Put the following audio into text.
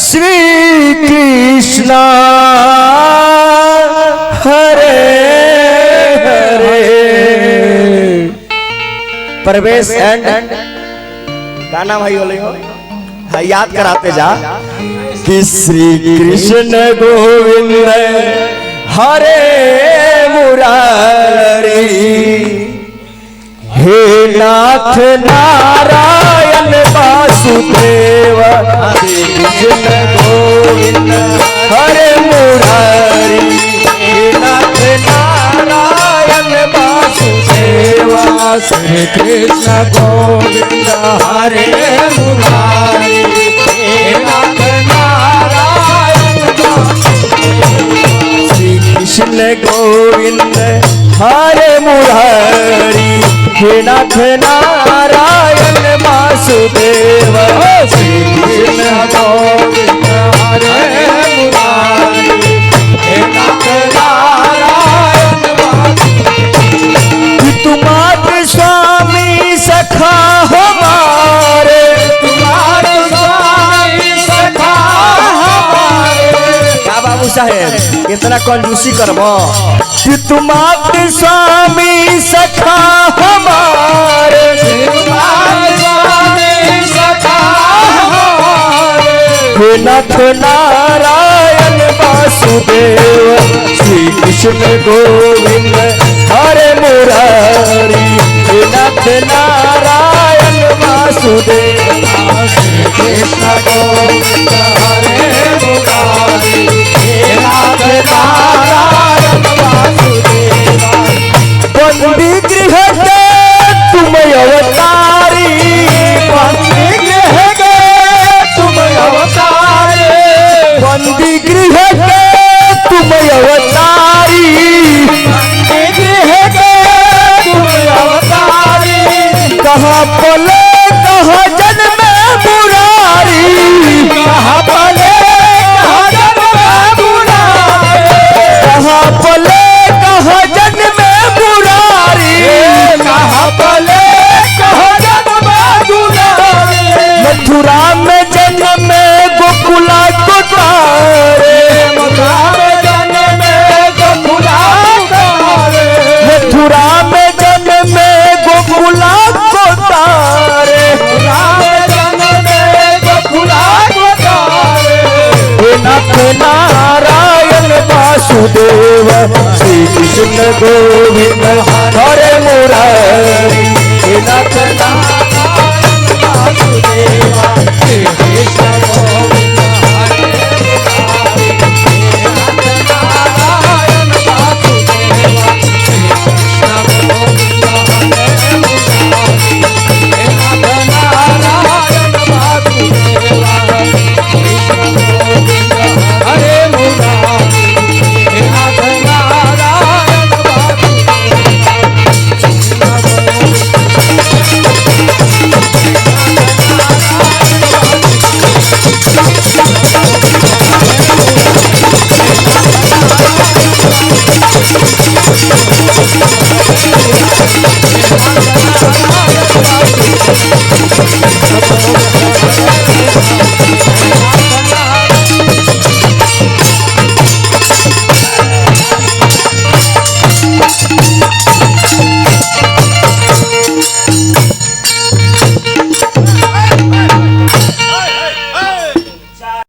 श्री कृष्ण हरे हरे। प्रवेश and गाना भाई बोले हो याद कराते जा कि श्री कृष्ण गोविंद हरे मुरारी, हे नाथ नारायण वासुदेव, श्री कृष्ण गोविंद हरे मुरारी, हे नाथ नारायण वासुदेव, श्री कृष्ण गोविंद हरे मुरारी, हे नाथ नारायण वासुदेव, श्री कृष्ण गोविंद हरे मुरारी, हे नाथ नारायण वासुदेव, श्री कृष्ण गोविंद हरे मुरारी, हे नाथ नारायण वासुदेव। तुम्हारे स्वामी सखा हमारे, तुम्हारे स्वामी सखा हमारे। क्या बाबू साहेब इतना कंजूसी करबो? तुम्हारे स्वामी सखा हमारे, तुम्हारे स्वामी सखा हमारे, हे नाथ नारायण वासुदेव, श्री कृष्ण गोविंद हरे मुरारी, हे नाथ नारायण वासुदेव, श्री कृष्ण गोविंद हरे मुरारी, हे नाथ नारायण वासुदेव। बंदी गृह के तुम अवतारी, बंदी गृह के तुम अवतारी, बंदी गृह के तुम अवतारी, बंदी गृह के तुम अवतारी। कहाँ पले कहाँ जन्मे मुरारी, कहाँ पले कहाँ जन्मे मुरारी, कहाँ पले कहाँ जन्मे मुरारी, कहाँ पले कहाँ जन्मे मुरारी। मथुरा में जन्मे गोकुला को तारे, मथुरा में जन्मे गोकुला तारे, मथुरा में जन्मे गोकुला को तारे, मथुरा में जन्मे गोकुला को तारे। हे नाथ नारायण वासुदेव, श्री कृष्ण गोविंद हरे मुरारी, हे नाथ नारायण वासुदेव, श्री कृष्ण गोविंद हरे मुरारी, हे नाथ नारायण वासुदेव, श्री कृष्ण गोविंद हरे मुरारी, हे नाथ नारायण वासुदेव, कृष्ण गोविंद हरे मुरारी, हे नाथ नारायण वासुदेव।